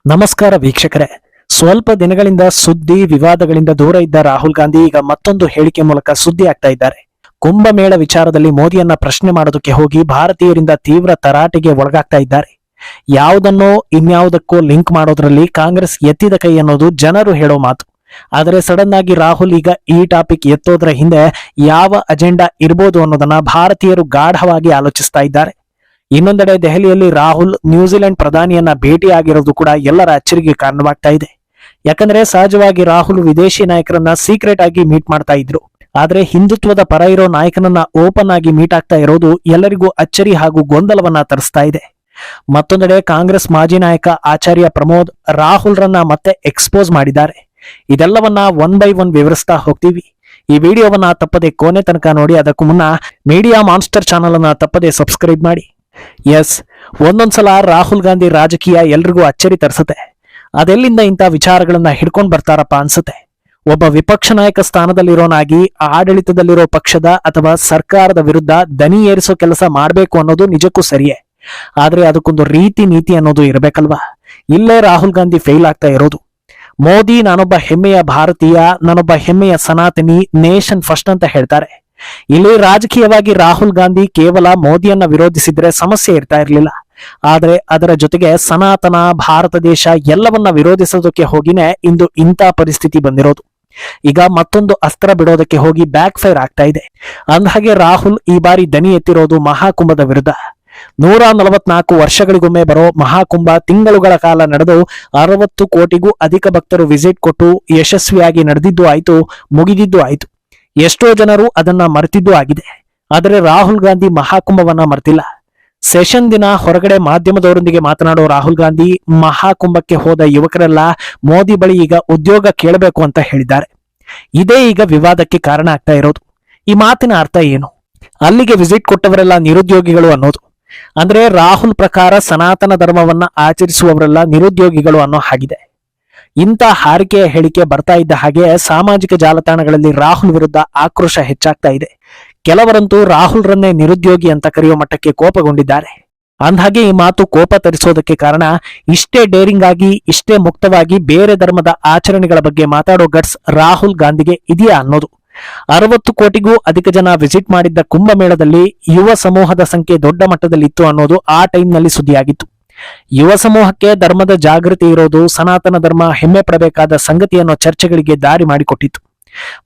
ನಮಸ್ಕಾರ ವೀಕ್ಷಕರೇ. ಸ್ವಲ್ಪ ದಿನಗಳಿಂದ ಸುದ್ದಿ ವಿವಾದಗಳಿಂದ ದೂರ ಇದ್ದ ರಾಹುಲ್ ಗಾಂಧಿ ಈಗ ಮತ್ತೊಂದು ಹೇಳಿಕೆ ಮೂಲಕ ಸುದ್ದಿ ಆಗ್ತಾ ಇದ್ದಾರೆ. ಕುಂಭಮೇಳ ವಿಚಾರದಲ್ಲಿ ಮೋದಿಯನ್ನ ಪ್ರಶ್ನೆ ಮಾಡೋದಕ್ಕೆ ಹೋಗಿ ಭಾರತೀಯರಿಂದ ತೀವ್ರ ತರಾಟೆಗೆ ಒಳಗಾಗ್ತಾ ಇದ್ದಾರೆ. ಯಾವುದನ್ನೋ ಇನ್ಯಾವುದಕ್ಕೋ ಲಿಂಕ್ ಮಾಡೋದ್ರಲ್ಲಿ ಕಾಂಗ್ರೆಸ್ ಎತ್ತಿದ ಕೈ ಅನ್ನೋದು ಜನರು ಹೇಳೋ ಮಾತು. ಆದರೆ ಸಡನ್ ಆಗಿ ರಾಹುಲ್ ಈಗ ಈ ಟಾಪಿಕ್ ಎತ್ತೋದ್ರ ಹಿಂದೆ ಯಾವ ಅಜೆಂಡಾ ಇರ್ಬೋದು ಅನ್ನೋದನ್ನ ಭಾರತೀಯರು ಗಾಢವಾಗಿ ಆಲೋಚಿಸ್ತಾ ಇದ್ದಾರೆ. ಇನ್ನೊಂದೆಡೆ ದೆಹಲಿಯಲ್ಲಿ ರಾಹುಲ್ ನ್ಯೂಜಿಲೆಂಡ್ ಪ್ರಧಾನಿಯನ್ನ ಭೇಟಿಯಾಗಿರೋದು ಕೂಡ ಎಲ್ಲರ ಅಚ್ಚರಿಗೆ ಕಾರಣವಾಗ್ತಾ ಇದೆ. ಯಾಕಂದ್ರೆ ಸಹಜವಾಗಿ ರಾಹುಲ್ ವಿದೇಶಿ ನಾಯಕರನ್ನ ಸೀಕ್ರೆಟ್ ಆಗಿ ಮೀಟ್ ಮಾಡ್ತಾ ಇದ್ರು. ಆದ್ರೆ ಹಿಂದುತ್ವದ ಪರ ಇರೋ ನಾಯಕನನ್ನ ಓಪನ್ ಆಗಿ ಮೀಟ್ ಆಗ್ತಾ ಇರೋದು ಎಲ್ಲರಿಗೂ ಅಚ್ಚರಿ ಹಾಗೂ ಗೊಂದಲವನ್ನ ತರಿಸ್ತಾ ಇದೆ. ಮತ್ತೊಂದೆಡೆ ಕಾಂಗ್ರೆಸ್ ಮಾಜಿ ನಾಯಕ ಆಚಾರ್ಯ ಪ್ರಮೋದ್ ರಾಹುಲ್ ರನ್ನ ಮತ್ತೆ ಎಕ್ಸ್ಪೋಸ್ ಮಾಡಿದ್ದಾರೆ. ಇದೆಲ್ಲವನ್ನ ಒನ್ ಬೈ ಒನ್ ವಿವರಿಸ್ತಾ ಹೋಗ್ತೀವಿ. ಈ ವಿಡಿಯೋವನ್ನ ತಪ್ಪದೆ ಕೊನೆ ತನಕ ನೋಡಿ. ಅದಕ್ಕೂ ಮುನ್ನ ಮೀಡಿಯಾ ಮಾನ್ಸ್ಟರ್ ಚಾನಲ್ ಅನ್ನ ತಪ್ಪದೆ ಸಬ್ಸ್ಕ್ರೈಬ್ ಮಾಡಿ. ಎಸ್, ಒಂದೊಂದ್ಸಲ ರಾಹುಲ್ ಗಾಂಧಿ ರಾಜಕೀಯ ಎಲ್ರಿಗೂ ಅಚ್ಚರಿ ತರಿಸುತ್ತೆ. ಅದೆಲ್ಲಿಂದ ಇಂಥ ವಿಚಾರಗಳನ್ನ ಹಿಡ್ಕೊಂಡ್ ಬರ್ತಾರಪ್ಪ ಅನ್ಸುತ್ತೆ. ಒಬ್ಬ ವಿಪಕ್ಷ ನಾಯಕ ಸ್ಥಾನದಲ್ಲಿರೋನಾಗಿ ಆಡಳಿತದಲ್ಲಿರೋ ಪಕ್ಷದ ಅಥವಾ ಸರ್ಕಾರದ ವಿರುದ್ಧ ದನಿ ಏರಿಸೋ ಕೆಲಸ ಮಾಡ್ಬೇಕು ಅನ್ನೋದು ನಿಜಕ್ಕೂ ಸರಿಯೇ. ಆದ್ರೆ ಅದಕ್ಕೊಂದು ರೀತಿ ನೀತಿ ಅನ್ನೋದು ಇರಬೇಕಲ್ವಾ? ಇಲ್ಲೇ ರಾಹುಲ್ ಗಾಂಧಿ ಫೇಲ್ ಆಗ್ತಾ ಇರೋದು. ಮೋದಿ ನಾನೊಬ್ಬ ಹೆಮ್ಮೆಯ ಭಾರತೀಯ, ನಾನೊಬ್ಬ ಹೆಮ್ಮೆಯ ಸನಾತನಿ, ನೇಷನ್ ಫಸ್ಟ್ ಅಂತ ಹೇಳ್ತಾರೆ. ಇಲ್ಲಿ ರಾಜಕೀಯವಾಗಿ ರಾಹುಲ್ ಗಾಂಧಿ ಕೇವಲ ಮೋದಿಯನ್ನ ವಿರೋಧಿಸಿದ್ರೆ ಸಮಸ್ಯೆ ಇರ್ತಾ ಇರ್ಲಿಲ್ಲ. ಆದ್ರೆ ಅದರ ಜೊತೆಗೆ ಸನಾತನ ಭಾರತ ದೇಶ ಎಲ್ಲವನ್ನ ವಿರೋಧಿಸೋದಕ್ಕೆ ಹೋಗಿನೇ ಇಂದು ಇಂಥ ಪರಿಸ್ಥಿತಿ ಬಂದಿರೋದು. ಈಗ ಮತ್ತೊಂದು ಅಸ್ತ್ರ ಬಿಡೋದಕ್ಕೆ ಹೋಗಿ ಬ್ಯಾಕ್ ಫೈರ್ ಆಗ್ತಾ ಇದೆ. ಅಂದಹಾಗೆ ರಾಹುಲ್ ಈ ಬಾರಿ ದನಿ ಎತ್ತಿರೋದು ಮಹಾಕುಂಭದ ವಿರುದ್ಧ. 144 ವರ್ಷಗಳಿಗೊಮ್ಮೆ ಬರೋ ಮಹಾಕುಂಭ ತಿಂಗಳುಗಳ ಕಾಲ ನಡೆದು 60 ಕೋಟಿಗೂ ಅಧಿಕ ಭಕ್ತರು ವಿಸಿಟ್ ಕೊಟ್ಟು ಯಶಸ್ವಿಯಾಗಿ ನಡೆದಿದ್ದು ಆಯ್ತು, ಮುಗಿದಿದ್ದು ಆಯ್ತು. ಎಷ್ಟೋ ಜನರು ಅದನ್ನ ಮರೆತಿದ್ದೂ ಆಗಿದೆ. ಆದರೆ ರಾಹುಲ್ ಗಾಂಧಿ ಮಹಾಕುಂಭವನ್ನ ಮರೆತಿಲ್ಲ. ಸೆಷನ್ ದಿನ ಹೊರಗಡೆ ಮಾಧ್ಯಮದವರೊಂದಿಗೆ ಮಾತನಾಡೋ ರಾಹುಲ್ ಗಾಂಧಿ ಮಹಾಕುಂಭಕ್ಕೆ ಹೋದ ಯುವಕರೆಲ್ಲ ಮೋದಿ ಬಳಿ ಈಗ ಉದ್ಯೋಗ ಕೇಳಬೇಕು ಅಂತ ಹೇಳಿದ್ದಾರೆ. ಇದೇ ಈಗ ವಿವಾದಕ್ಕೆ ಕಾರಣ ಆಗ್ತಾ ಇರೋದು. ಈ ಮಾತಿನ ಅರ್ಥ ಏನು? ಅಲ್ಲಿಗೆ ವಿಸಿಟ್ ಕೊಟ್ಟವರೆಲ್ಲ ನಿರುದ್ಯೋಗಿಗಳು ಅನ್ನೋದು. ಅಂದ್ರೆ ರಾಹುಲ್ ಪ್ರಕಾರ ಸನಾತನ ಧರ್ಮವನ್ನ ಆಚರಿಸುವವರೆಲ್ಲ ನಿರುದ್ಯೋಗಿಗಳು ಅನ್ನೋ ಹಾಗಿದೆ. ಇಂಥ ಹಾರಿಕೆಯ ಹೇಳಿಕೆ ಬರ್ತಾ ಇದ್ದ ಹಾಗೆ ಸಾಮಾಜಿಕ ಜಾಲತಾಣಗಳಲ್ಲಿ ರಾಹುಲ್ ವಿರುದ್ಧ ಆಕ್ರೋಶ ಹೆಚ್ಚಾಗ್ತಾ ಇದೆ. ಕೆಲವರಂತೂ ರಾಹುಲ್ ರನ್ನೇ ನಿರುದ್ಯೋಗಿ ಅಂತ ಕರೆಯೋ ಮಟ್ಟಕ್ಕೆ ಕೋಪಗೊಂಡಿದ್ದಾರೆ. ಅಂದ್ಹಾಗೆ ಈ ಮಾತು ಕೋಪ ತರಿಸೋದಕ್ಕೆ ಕಾರಣ ಇಷ್ಟೇ ಡೇರಿಂಗ್ ಆಗಿ, ಇಷ್ಟೇ ಮುಕ್ತವಾಗಿ ಬೇರೆ ಧರ್ಮದ ಆಚರಣೆಗಳ ಬಗ್ಗೆ ಮಾತಾಡೋ ಗಟ್ಸ್ ರಾಹುಲ್ ಗಾಂಧಿಗೆ ಇದೆಯಾ ಅನ್ನೋದು. 60 ಕೋಟಿಗೂ ಅಧಿಕ ಜನ ವಿಸಿಟ್ ಮಾಡಿದ್ದ ಕುಂಭಮೇಳದಲ್ಲಿ ಯುವ ಸಮೂಹದ ಸಂಖ್ಯೆ ದೊಡ್ಡ ಮಟ್ಟದಲ್ಲಿತ್ತು ಅನ್ನೋದು ಆ ಟೈಮ್ನಲ್ಲಿ ಸುದ್ದಿಯಾಗಿತ್ತು. ಯುವ ಸಮೂಹಕ್ಕೆ ಧರ್ಮದ ಜಾಗೃತಿ ಇರೋದು, ಸನಾತನ ಧರ್ಮ ಹೆಮ್ಮೆ ಪಡಬೇಕಾದ ಸಂಗತಿ ಅನ್ನೋ ಚರ್ಚೆಗಳಿಗೆ ದಾರಿ ಮಾಡಿಕೊಟ್ಟಿತ್ತು.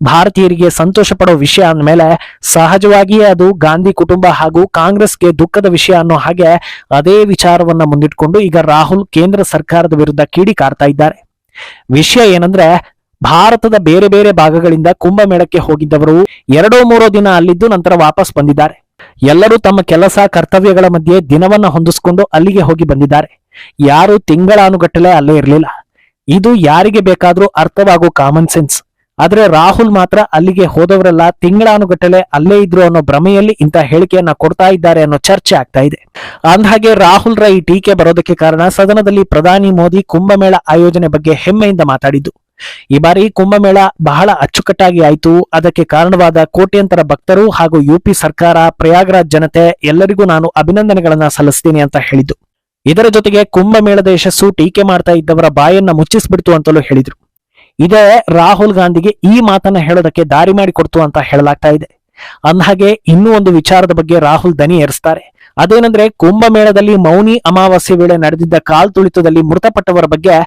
ಭಾರತೀಯರಿಗೆ ಸಂತೋಷ ಪಡೋ ವಿಷಯ ಅಂದಮೇಲೆ ಸಹಜವಾಗಿಯೇ ಅದು ಗಾಂಧಿ ಕುಟುಂಬ ಹಾಗೂ ಕಾಂಗ್ರೆಸ್ಗೆ ದುಃಖದ ವಿಷಯ ಅನ್ನೋ ಹಾಗೆ ಅದೇ ವಿಚಾರವನ್ನ ಮುಂದಿಟ್ಕೊಂಡು ಈಗ ರಾಹುಲ್ ಕೇಂದ್ರ ಸರ್ಕಾರದ ವಿರುದ್ಧ ಕಿಡಿಕಾರ್ತಾ ಇದ್ದಾರೆ. ವಿಷಯ ಏನಂದ್ರೆ, ಭಾರತದ ಬೇರೆ ಬೇರೆ ಭಾಗಗಳಿಂದ ಕುಂಭಮೇಳಕ್ಕೆ ಹೋಗಿದ್ದವರು 2-3 ದಿನ ಅಲ್ಲಿದ್ದು ನಂತರ ವಾಪಸ್ ಬಂದಿದ್ದಾರೆ. ಎಲ್ಲರೂ ತಮ್ಮ ಕೆಲಸ ಕರ್ತವ್ಯಗಳ ಮಧ್ಯೆ ದಿನವನ್ನ ಹೊಂದಿಸ್ಕೊಂಡು ಅಲ್ಲಿಗೆ ಹೋಗಿ ಬಂದಿದ್ದಾರೆ. ಯಾರು ತಿಂಗಳಾನುಗಟ್ಟಲೆ ಅಲ್ಲೇ ಇರಲಿಲ್ಲ. ಇದು ಯಾರಿಗೆ ಬೇಕಾದ್ರೂ ಅರ್ಥವಾಗೋ ಕಾಮನ್ ಸೆನ್ಸ್. ಆದ್ರೆ ರಾಹುಲ್ ಮಾತ್ರ ಅಲ್ಲಿಗೆ ಹೋದವರೆಲ್ಲ ತಿಂಗಳಾನುಗಟ್ಟಲೆ ಅಲ್ಲೇ ಇದ್ರು ಅನ್ನೋ ಭ್ರಮೆಯಲ್ಲಿ ಇಂಥ ಹೇಳಿಕೆಯನ್ನ ಕೊಡ್ತಾ ಇದ್ದಾರೆ ಅನ್ನೋ ಚರ್ಚೆ ಆಗ್ತಾ ಇದೆ. ಅಂದ್ಹಾಗೆ ರಾಹುಲ್ ರ ಈ ಟೀಕೆ ಬರೋದಕ್ಕೆ ಕಾರಣ ಸದನದಲ್ಲಿ ಪ್ರಧಾನಿ ಮೋದಿ ಕುಂಭಮೇಳ ಆಯೋಜನೆ ಬಗ್ಗೆ ಹೆಮ್ಮೆಯಿಂದ ಮಾತಾಡಿದ್ದು. ಈ ಬಾರಿ ಕುಂಭಮೇಳ ಬಹಳ ಅಚ್ಚುಕಟ್ಟಾಗಿ ಆಯ್ತು. ಅದಕ್ಕೆ ಕಾರಣವಾದ ಕೋಟ್ಯಂತರ ಭಕ್ತರು ಹಾಗೂ ಯುಪಿ ಸರ್ಕಾರ, ಪ್ರಯಾಗ್ರಾಜ್ ಜನತೆ ಎಲ್ಲರಿಗೂ ನಾನು ಅಭಿನಂದನೆಗಳನ್ನ ಸಲ್ಲಿಸ್ತೀನಿ ಅಂತ ಹೇಳಿದ್ದು. ಇದರ ಜೊತೆಗೆ ಕುಂಭಮೇಳದ ಯಶಸ್ಸು ಟೀಕೆ ಮಾಡ್ತಾ ಇದ್ದವರ ಬಾಯನ್ನ ಮುಚ್ಚಿಸ್ಬಿಡ್ತು ಅಂತಲೂ ಹೇಳಿದ್ರು. ಇದೇ ರಾಹುಲ್ ಗಾಂಧಿಗೆ ಈ ಮಾತನ್ನ ಹೇಳೋದಕ್ಕೆ ದಾರಿ ಮಾಡಿಕೊಡ್ತು ಅಂತ ಹೇಳಲಾಗ್ತಾ ಇದೆ. ಅಂದ್ಹಾಗೆ ಇನ್ನೂ ಒಂದು ವಿಚಾರದ ಬಗ್ಗೆ ರಾಹುಲ್ ದನಿ ಏರಿಸ್ತಾರೆ. ಅದೇನಂದ್ರೆ, ಕುಂಭಮೇಳದಲ್ಲಿ ಮೌನಿ ಅಮಾವಾಸ್ಯೆ ವೇಳೆ ನಡೆದಿದ್ದ ಕಾಲ್ತುಳಿತದಲ್ಲಿ ಮೃತಪಟ್ಟವರ ಬಗ್ಗೆ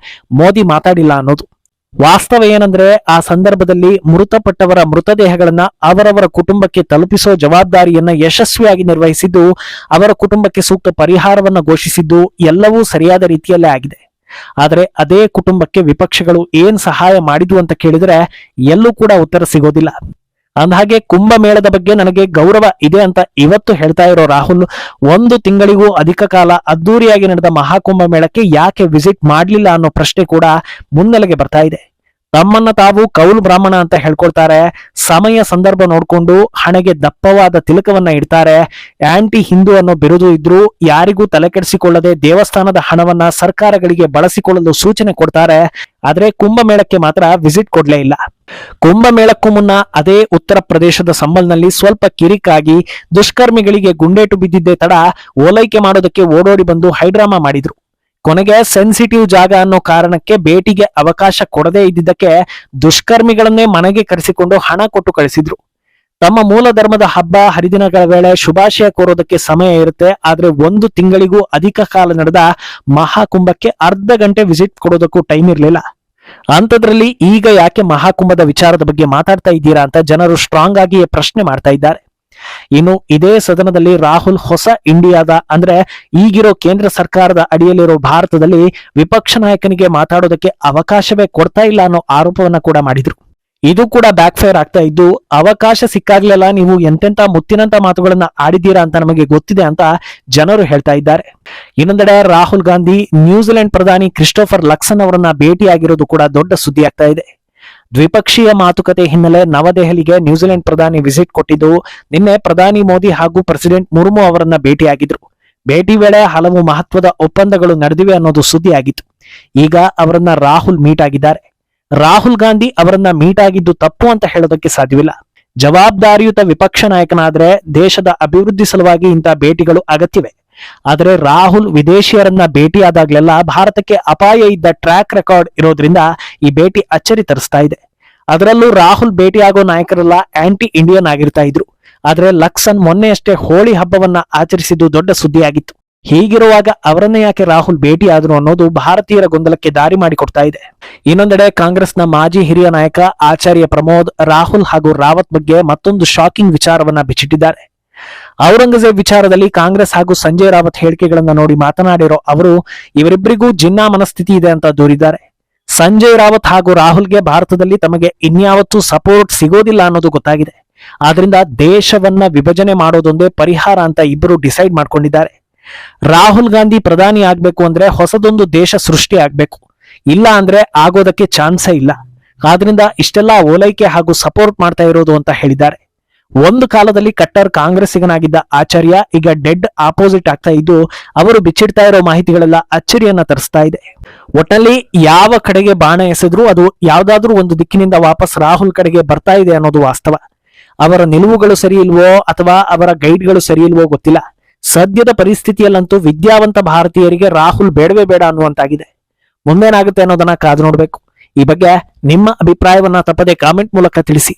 ಮೋದಿ ಮಾತಾಡಿಲ್ಲ ಅನ್ನೋದು. ವಾಸ್ತವ ಏನಂದ್ರೆ, ಆ ಸಂದರ್ಭದಲ್ಲಿ ಮೃತಪಟ್ಟವರ ಮೃತದೇಹಗಳನ್ನ ಅವರವರ ಕುಟುಂಬಕ್ಕೆ ತಲುಪಿಸೋ ಜವಾಬ್ದಾರಿಯನ್ನ ಯಶಸ್ವಿಯಾಗಿ ನಿರ್ವಹಿಸಿದ್ದು, ಅವರ ಕುಟುಂಬಕ್ಕೆ ಸೂಕ್ತ ಪರಿಹಾರವನ್ನ ಘೋಷಿಸಿದ್ದು ಎಲ್ಲವೂ ಸರಿಯಾದ ರೀತಿಯಲ್ಲೇ ಆಗಿದೆ. ಆದ್ರೆ ಅದೇ ಕುಟುಂಬಕ್ಕೆ ವಿಪಕ್ಷಗಳು ಏನ್ ಸಹಾಯ ಮಾಡಿದ್ವು ಅಂತ ಕೇಳಿದ್ರೆ ಎಲ್ಲೂ ಕೂಡ ಉತ್ತರ ಸಿಗೋದಿಲ್ಲ. ಅಂದ್ಹಾಗೆ ಕುಂಭಮೇಳದ ಬಗ್ಗೆ ನನಗೆ ಗೌರವ ಇದೆ ಅಂತ ಇವತ್ತು ಹೇಳ್ತಾ ಇರೋ ರಾಹುಲ್ 1 ತಿಂಗಳಿಗೂ ಅಧಿಕ ಕಾಲ ಅದ್ದೂರಿಯಾಗಿ ನಡೆದ ಮಹಾಕುಂಭ ಮೇಳಕ್ಕೆ ಯಾಕೆ ವಿಸಿಟ್ ಮಾಡ್ಲಿಲ್ಲ ಅನ್ನೋ ಪ್ರಶ್ನೆ ಕೂಡ ಮುನ್ನೆಲೆಗೆ ಬರ್ತಾ ಇದೆ. ತಮ್ಮನ್ನ ತಾವು ಕೌಲ್ ಬ್ರಾಹ್ಮಣ ಅಂತ ಹೇಳ್ಕೊಳ್ತಾರೆ. ಸಮಯ ಸಂದರ್ಭ ನೋಡ್ಕೊಂಡು ಹಣೆಗೆ ದಪ್ಪವಾದ ತಿಲಕವನ್ನ ಇಡ್ತಾರೆ. ಆಂಟಿ ಹಿಂದೂ ಅನ್ನೋ ಬಿರುದು ಇದ್ರೂ ಯಾರಿಗೂ ತಲೆ ಕೆಡಿಸಿಕೊಳ್ಳದೆ ದೇವಸ್ಥಾನದ ಹಣವನ್ನ ಸರ್ಕಾರಗಳಿಗೆ ಬಳಸಿಕೊಳ್ಳಲು ಸೂಚನೆ ಕೊಡ್ತಾರೆ. ಆದ್ರೆ ಕುಂಭಮೇಳಕ್ಕೆ ಮಾತ್ರ ವಿಸಿಟ್ ಕೊಡ್ಲೇ ಇಲ್ಲ. ಕುಂಭಮೇಳಕ್ಕೂ ಮುನ್ನ ಅದೇ ಉತ್ತರ ಪ್ರದೇಶದ ಸಂಬಲ್ನಲ್ಲಿ ಸ್ವಲ್ಪ ಕಿರಿಕಾಗಿ ದುಷ್ಕರ್ಮಿಗಳಿಗೆ ಗುಂಡೇಟು ಬಿದ್ದಿದ್ದೇ ತಡ ಓಲೈಕೆ ಮಾಡೋದಕ್ಕೆ ಓಡೋಡಿ ಬಂದು ಹೈಡ್ರಾಮಾ ಮಾಡಿದ್ರು. ಕೊನೆಗೆ ಸೆನ್ಸಿಟಿವ್ ಜಾಗ ಅನ್ನೋ ಕಾರಣಕ್ಕೆ ಭೇಟಿಗೆ ಅವಕಾಶ ಕೊಡದೇ ಇದ್ದಿದ್ದಕ್ಕೆ ದುಷ್ಕರ್ಮಿಗಳನ್ನೇ ಮನೆಗೆ ಕರೆಸಿಕೊಂಡು ಹಣ ಕೊಟ್ಟು ಕಳಿಸಿದ್ರು. ತಮ್ಮ ಮೂಲ ಧರ್ಮದ ಹಬ್ಬ ಹರಿದಿನಗಳ ವೇಳೆ ಶುಭಾಶಯ ಕೋರೋದಕ್ಕೆ ಸಮಯ ಇರುತ್ತೆ, ಆದ್ರೆ 1 ತಿಂಗಳಿಗೂ ಅಧಿಕ ಕಾಲ ನಡೆದ ಮಹಾಕುಂಭಕ್ಕೆ ಅರ್ಧ ಗಂಟೆ ವಿಸಿಟ್ ಕೊಡೋದಕ್ಕೂ ಟೈಮ್ ಇರಲಿಲ್ಲ. ಅಂಥದ್ರಲ್ಲಿ ಈಗ ಯಾಕೆ ಮಹಾಕುಂಭದ ವಿಚಾರದ ಬಗ್ಗೆ ಮಾತಾಡ್ತಾ ಇದ್ದೀರಾ ಅಂತ ಜನರು ಸ್ಟ್ರಾಂಗ್ ಆಗಿ ಪ್ರಶ್ನೆ ಮಾಡ್ತಾ ಇದ್ದಾರೆ. ಇನ್ನು ಇದೇ ಸದನದಲ್ಲಿ ರಾಹುಲ್ ಹೊಸ ಇಂಡಿಯಾದ ಅಂದ್ರೆ ಈಗಿರೋ ಕೇಂದ್ರ ಸರ್ಕಾರದ ಅಡಿಯಲ್ಲಿರೋ ಭಾರತದಲ್ಲಿ ವಿಪಕ್ಷ ನಾಯಕನಿಗೆ ಮಾತಾಡೋದಕ್ಕೆ ಅವಕಾಶವೇ ಕೊಡ್ತಾ ಇಲ್ಲ ಅನ್ನೋ ಆರೋಪವನ್ನ ಕೂಡ ಮಾಡಿದ್ರು. ಇದು ಕೂಡ ಬ್ಯಾಕ್ ಫೈರ್ ಆಗ್ತಾ ಇದ್ದು, ಅವಕಾಶ ಸಿಕ್ಕಾಗ್ಲೆಲ್ಲ ನೀವು ಎಂತೆಂತ ಮುತ್ತಿನಂತ ಮಾತುಗಳನ್ನ ಆಡಿದ್ದೀರಾ ಅಂತ ನಮಗೆ ಗೊತ್ತಿದೆ ಅಂತ ಜನರು ಹೇಳ್ತಾ ಇದ್ದಾರೆ. ಇನ್ನೊಂದೆಡೆ ರಾಹುಲ್ ಗಾಂಧಿ ನ್ಯೂಜಿಲೆಂಡ್ ಪ್ರಧಾನಿ ಕ್ರಿಸ್ಟೋಫರ್ ಲಕ್ಸನ್ ಅವರನ್ನ ಭೇಟಿಯಾಗಿರೋದು ಕೂಡ ದೊಡ್ಡ ಸುದ್ದಿ ಆಗ್ತಾ ಇದೆ. ದ್ವಿಪಕ್ಷೀಯ ಮಾತುಕತೆ ಹಿನ್ನೆಲೆ ನವದೆಹಲಿಗೆ ನ್ಯೂಜಿಲೆಂಡ್ ಪ್ರಧಾನಿ ವಿಸಿಟ್ ಕೊಟ್ಟಿದ್ದು, ನಿನ್ನೆ ಪ್ರಧಾನಿ ಮೋದಿ ಹಾಗೂ ಪ್ರೆಸಿಡೆಂಟ್ ಮುರ್ಮು ಅವರನ್ನ ಭೇಟಿಯಾಗಿದ್ರು. ಭೇಟಿ ವೇಳೆ ಹಲವು ಮಹತ್ವದ ಒಪ್ಪಂದಗಳು ನಡೆದಿವೆ ಅನ್ನೋದು ಸುದ್ದಿ ಆಗಿತ್ತು. ಈಗ ಅವರನ್ನ ರಾಹುಲ್ ಮೀಟ್ ಆಗಿದ್ದಾರೆ. ರಾಹುಲ್ ಗಾಂಧಿ ಅವರನ್ನ ಮೀಟ್ ಆಗಿದ್ದು ತಪ್ಪು ಅಂತ ಹೇಳೋದಕ್ಕೆ ಸಾಧ್ಯವಿಲ್ಲ. ಜವಾಬ್ದಾರಿಯುತ ವಿಪಕ್ಷ ನಾಯಕನಾದ್ರೆ ದೇಶದ ಅಭಿವೃದ್ಧಿ ಸಲುವಾಗಿ ಇಂತಹ ಭೇಟಿಗಳು ಅಗತ್ಯವೆ. ಆದರೆ ರಾಹುಲ್ ವಿದೇಶಿಯರನ್ನ ಭೇಟಿಯಾದಾಗ್ಲೆಲ್ಲ ಭಾರತಕ್ಕೆ ಅಪಾಯ ಇದ್ದ ಟ್ರ್ಯಾಕ್ ರೆಕಾರ್ಡ್ ಇರೋದ್ರಿಂದ ಈ ಭೇಟಿ ಅಚ್ಚರಿ ತರಿಸ್ತಾ ಇದೆ. ಅದರಲ್ಲೂ ರಾಹುಲ್ ಭೇಟಿಯಾಗೋ ನಾಯಕರೆಲ್ಲ ಆಂಟಿ ಇಂಡಿಯನ್ ಆಗಿರ್ತಾ ಇದ್ರು. ಆದ್ರೆ ಲಕ್ಸನ್ ಮೊನ್ನೆಯಷ್ಟೇ ಹೋಳಿ ಹಬ್ಬವನ್ನ ಆಚರಿಸಿದ್ದು ದೊಡ್ಡ ಸುದ್ದಿಯಾಗಿತ್ತು. ಹೀಗಿರುವಾಗ ಅವರನ್ನೇ ಯಾಕೆ ರಾಹುಲ್ ಭೇಟಿ ಆದ್ರು ಅನ್ನೋದು ಭಾರತೀಯರ ಗೊಂದಲಕ್ಕೆ ದಾರಿ ಮಾಡಿಕೊಡ್ತಾ ಇದೆ. ಇನ್ನೊಂದೆಡೆ ಕಾಂಗ್ರೆಸ್ನ ಮಾಜಿ ಹಿರಿಯ ನಾಯಕ ಆಚಾರ್ಯ ಪ್ರಮೋದ್ ರಾಹುಲ್ ಹಾಗೂ ರಾವತ್ ಬಗ್ಗೆ ಮತ್ತೊಂದು ಶಾಕಿಂಗ್ ವಿಚಾರವನ್ನ ಬಿಚ್ಚಿಟ್ಟಿದ್ದಾರೆ. ಔರಂಗಜೇಬ್ ವಿಚಾರದಲ್ಲಿ ಕಾಂಗ್ರೆಸ್ ಹಾಗೂ ಸಂಜಯ್ ರಾವತ್ ಹೇಳಿಕೆಗಳನ್ನ ನೋಡಿ ಮಾತನಾಡಿರೋ ಅವರು ಇವರಿಬ್ಬರಿಗೂ ಜಿನ್ನಾ ಮನಸ್ಥಿತಿ ಇದೆ ಅಂತ ದೂರಿದ್ದಾರೆ. ಸಂಜಯ್ ರಾವತ್ ಹಾಗೂ ರಾಹುಲ್ಗೆ ಭಾರತದಲ್ಲಿ ತಮಗೆ ಇನ್ಯಾವತ್ತೂ ಸಪೋರ್ಟ್ ಸಿಗೋದಿಲ್ಲ ಅನ್ನೋದು ಗೊತ್ತಾಗಿದೆ. ಆದ್ರಿಂದ ದೇಶವನ್ನ ವಿಭಜನೆ ಮಾಡೋದೊಂದೇ ಪರಿಹಾರ ಅಂತ ಇಬ್ಬರು ಡಿಸೈಡ್ ಮಾಡ್ಕೊಂಡಿದ್ದಾರೆ. ರಾಹುಲ್ ಗಾಂಧಿ ಪ್ರಧಾನಿ ಆಗ್ಬೇಕು ಅಂದ್ರೆ ಹೊಸದೊಂದು ದೇಶ ಸೃಷ್ಟಿ ಆಗ್ಬೇಕು, ಇಲ್ಲ ಅಂದ್ರೆ ಆಗೋದಕ್ಕೆ ಚಾನ್ಸೇ ಇಲ್ಲ. ಆದ್ರಿಂದ ಇಷ್ಟೆಲ್ಲಾ ಓಲೈಕೆ ಹಾಗೂ ಸಪೋರ್ಟ್ ಮಾಡ್ತಾ ಇರೋದು ಅಂತ ಹೇಳಿದ್ದಾರೆ. ಒಂದು ಕಾಲದಲ್ಲಿ ಕಟ್ಟರ್ ಕಾಂಗ್ರೆಸ್ಸಿಗನಾಗಿದ್ದ ಆಚಾರ್ಯ ಈಗ ಡೆಡ್ ಆಪೋಸಿಟ್ ಆಗ್ತಾ ಇದ್ದು, ಅವರು ಬಿಚ್ಚಿಡ್ತಾ ಇರೋ ಮಾಹಿತಿಗಳೆಲ್ಲ ಅಚ್ಚರಿಯನ್ನ ತರಿಸ್ತಾ ಇದೆ. ಒಟ್ಟಲ್ಲಿ ಯಾವ ಕಡೆಗೆ ಬಾಣ ಎಸೆದ್ರು ಅದು ಯಾವ್ದಾದ್ರೂ ಒಂದು ದಿಕ್ಕಿನಿಂದ ವಾಪಸ್ ರಾಹುಲ್ ಕಡೆಗೆ ಬರ್ತಾ ಇದೆ ಅನ್ನೋದು ವಾಸ್ತವ. ಅವರ ನಿಲುವುಗಳು ಸರಿ ಇಲ್ವೋ ಅಥವಾ ಅವರ ಗೈಡ್ಗಳು ಸರಿ ಇಲ್ವೋ ಗೊತ್ತಿಲ್ಲ. ಸದ್ಯದ ಪರಿಸ್ಥಿತಿಯಲ್ಲಂತೂ ವಿದ್ಯಾವಂತ ಭಾರತೀಯರಿಗೆ ರಾಹುಲ್ ಬೇಡವೇ ಬೇಡ ಅನ್ನುವಂತಾಗಿದೆ. ಮುಂದೇನಾಗುತ್ತೆ ಅನ್ನೋದನ್ನ ಕಾದು ನೋಡ್ಬೇಕು. ಈ ಬಗ್ಗೆ ನಿಮ್ಮ ಅಭಿಪ್ರಾಯವನ್ನ ತಪ್ಪದೆ ಕಾಮೆಂಟ್ ಮೂಲಕ ತಿಳಿಸಿ.